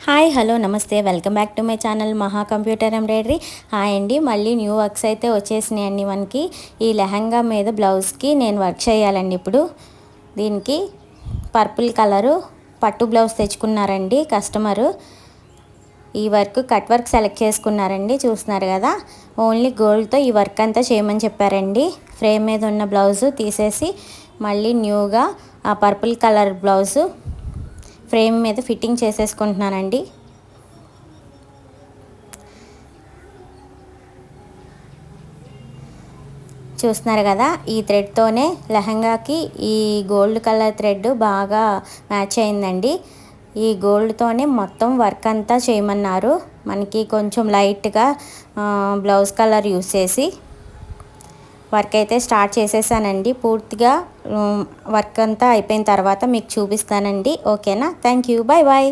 Hi hello నమస్తే welcome back to my channel మహా computer embroidery. Hi అండి, మళ్ళీ న్యూ వర్క్స్ అయితే వచ్చేసినాయండి మనకి. ఈ లెహంగా మీద బ్లౌజ్కి నేను వర్క్ చేయాలండి. ఇప్పుడు దీనికి పర్పుల్ కలరు పట్టు బ్లౌజ్ తెచ్చుకున్నారండి కస్టమరు. ఈ వర్క్ కట్ వర్క్ సెలెక్ట్ చేసుకున్నారండి, చూస్తున్నారు కదా. ఓన్లీ గోల్డ్తో ఈ వర్క్ అంతా చేయమని చెప్పారండి. ఫ్రేమ్ మీద ఉన్న బ్లౌజు తీసేసి మళ్ళీ న్యూగా ఆ పర్పుల్ కలర్ బ్లౌజు ఫ్రేమ్ మీద ఫిట్టింగ్ చేసేసుకుంటున్నానండి. చూస్తున్నారు కదా, ఈ థ్రెడ్తోనే లెహంగాకి ఈ గోల్డ్ కలర్ థ్రెడ్ బాగా మ్యాచ్ అయిందండి. ఈ గోల్డ్తోనే మొత్తం వర్క్ అంతా చేయమన్నారు. మనకి కొంచెం లైట్గా బ్లౌజ్ కలర్ యూస్ చేసి వర్క్ అయితే స్టార్ట్ చేసేసానండి. పూర్తిగా వర్క్ అంతా అయిపోయిన తర్వాత మీకు చూపిస్తానండి. ఓకేనా? Thank you, bye bye.